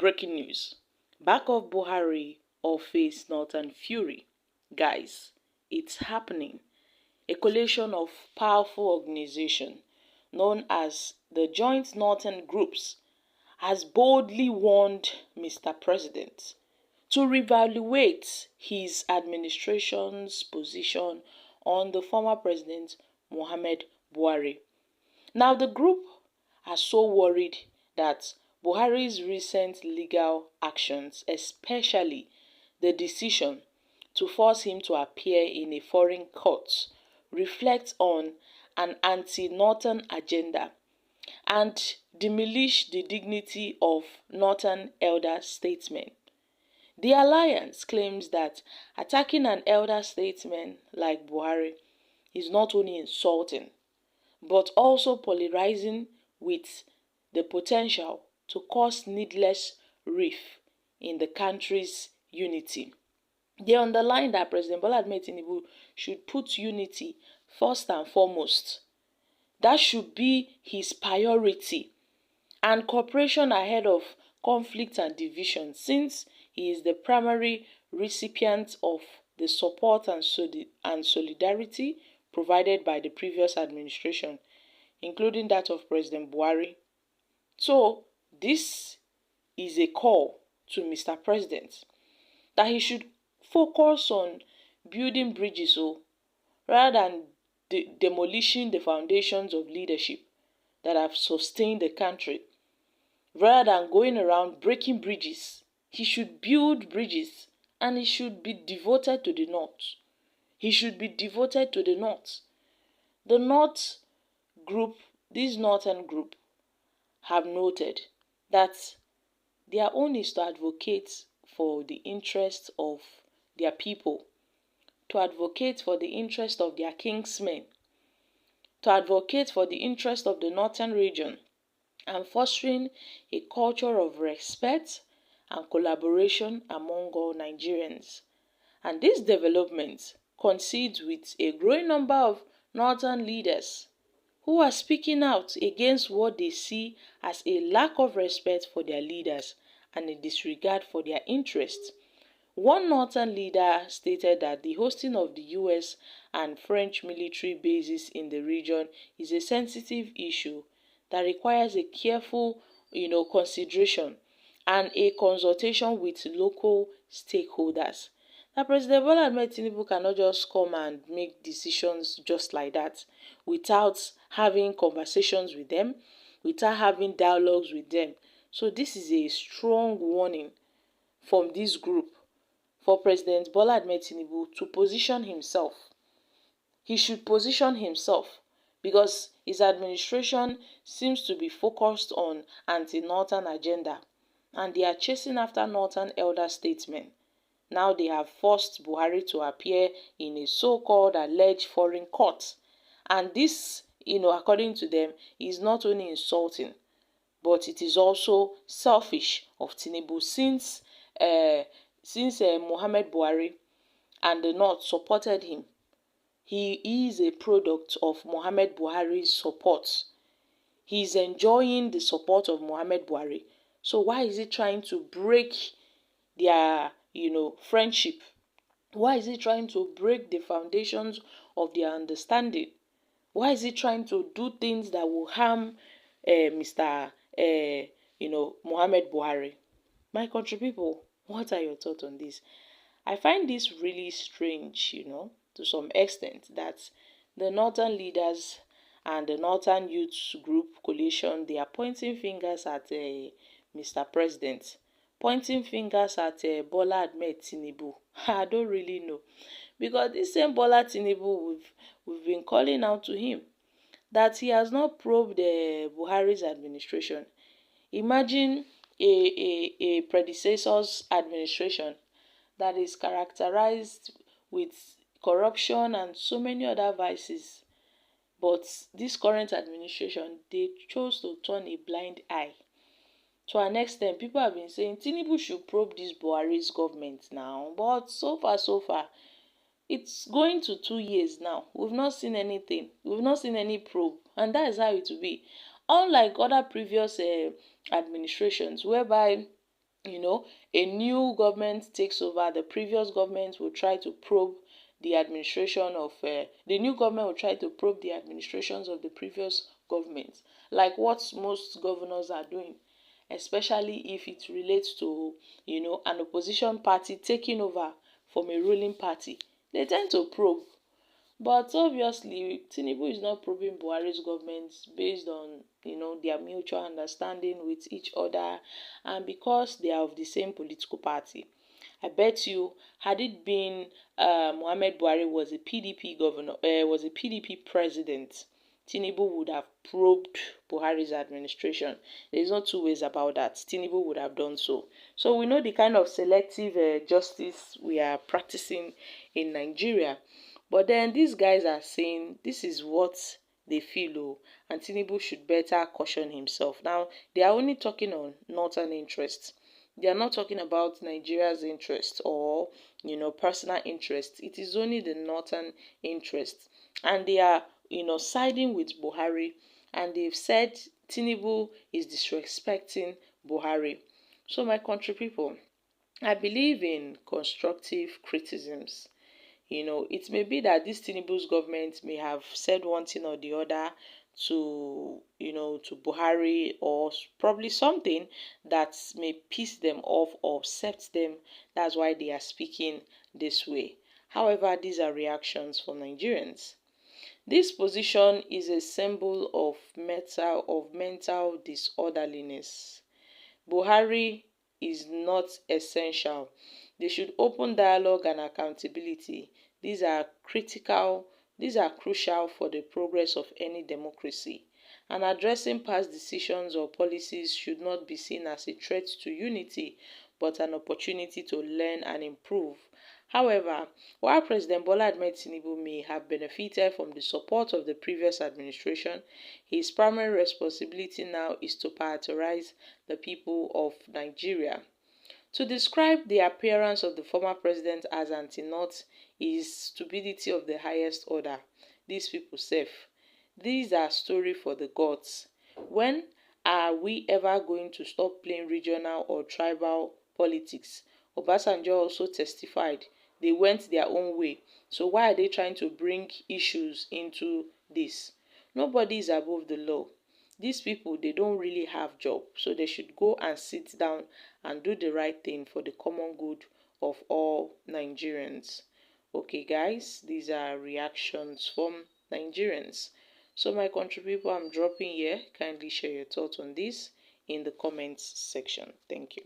Breaking news. Back of Buhari or face Northern fury. Guys, it's happening. A coalition of powerful organizations known as the Joint Northern Groups has boldly warned Mr. President to reevaluate his administration's position on the former president Muhammad Buhari. Now, the group are so worried that Buhari's recent legal actions, especially the decision to force him to appear in a foreign court, reflect on an anti-Northern agenda and demolish the dignity of Northern elder statesmen. The alliance claims that attacking an elder statesman like Buhari is not only insulting, but also polarizing with the potential to cause needless rift in the country's unity. They underline that President Bola Ahmed Tinubu should put unity first and foremost. That should be his priority, and cooperation ahead of conflict and division, since he is the primary recipient of the support and solidarity provided by the previous administration, including that of President Buhari. So, this is a call to Mr. President that he should focus on building bridges rather than demolishing the foundations of leadership that have sustained the country. Rather than going around breaking bridges, he should build bridges, and he should be devoted to the North. He should be devoted to the North. The North group, this Northern group, have noted that their own is to advocate for the interests of their people, to advocate for the interest of their kingsmen, to advocate for the interest of the Northern region, and fostering a culture of respect and collaboration among all Nigerians. And this development coincides with a growing number of Northern leaders who are speaking out against what they see as a lack of respect for their leaders and a disregard for their interests. One Northern leader stated that the hosting of the US and French military bases in the region is a sensitive issue that requires a careful, consideration and a consultation with local stakeholders. Now, President Bola Ahmed Tinubu cannot just come and make decisions just like that without having conversations with them, without having dialogues with them. So this is a strong warning from this group for President Bola Ahmed Tinubu to position himself. He should position himself because his administration seems to be focused on anti-Northern agenda, and they are chasing after Northern elder statesmen. Now they have forced Buhari to appear in a so-called alleged foreign court. And this, according to them, is not only insulting, but it is also selfish of Tinubu, since Muhammad Buhari and the North supported him. He is a product of Muhammad Buhari's support. He is enjoying the support of Muhammad Buhari. So why is he trying to break their friendship? Why is he trying to break the foundations of their understanding? Why is he trying to do things that will harm Mr. Muhammad Buhari? My country people, what are your thoughts on this? I find this really strange, to some extent, that the Northern leaders and the Northern Youth Group Coalition, they are pointing fingers at Mr. President, pointing fingers at Bola Ahmed Tinubu. I don't really know, because this same Bola Tinubu, we've been calling out to him that he has not probed Buhari's administration. Imagine a predecessor's administration that is characterized with corruption and so many other vices. But this current administration, they chose to turn a blind eye. To an extent, people have been saying Tinubu should probe this Buhari's government now. But so far, it's going to 2 years now. We've not seen anything. We've not seen any probe. And that is how it will be. Unlike other previous administrations, whereby a new government takes over, the previous government will try to probe the administration of the new government will try to probe the administrations of the previous government, like what most governors are doing, especially if it relates to an opposition party taking over from a ruling party. They tend to probe. But obviously, Tinubu is not probing Buhari's government based on their mutual understanding with each other, and because they are of the same political party. I bet you, had it been Muhammad Buhari was a PDP governor, was a PDP president, Tinubu would have probed Buhari's administration. There is no two ways about that. Tinubu would have done so. So we know the kind of selective justice we are practicing in Nigeria. But then these guys are saying this is what they feel, and Tinubu should better caution himself. Now, they are only talking on northern interests. They are not talking about Nigeria's interest or personal interest. It is only the northern interest, and they are siding with Buhari, and they've said Tinubu is disrespecting Buhari. So my country people, I believe in constructive criticisms. It may be that this Tinubu's government may have said one thing or the other to Buhari, or probably something that may piss them off or upset them. That's why they are speaking this way. However, these are reactions from Nigerians. This position is a symbol of mental disorderliness. Buhari is not essential. They should open dialogue and accountability. These are critical, these are crucial for the progress of any democracy. And addressing past decisions or policies should not be seen as a threat to unity, but an opportunity to learn and improve. However, while President Bola Ahmed Tinubu may have benefited from the support of the previous administration, his primary responsibility now is to prioritize the people of Nigeria. To describe the appearance of the former president as anti-North is stupidity of the highest order. These people safe. These are story for the gods. When are we ever going to stop playing regional or tribal politics? Obasanjo also testified they went their own way. So why are they trying to bring issues into this? Nobody is above the law. These people, they don't really have job, so they should go and sit down and do the right thing for the common good of all Nigerians. Okay guys, these are reactions from Nigerians. So my country people, I'm dropping here. Kindly share your thoughts on this in the comments section. Thank you.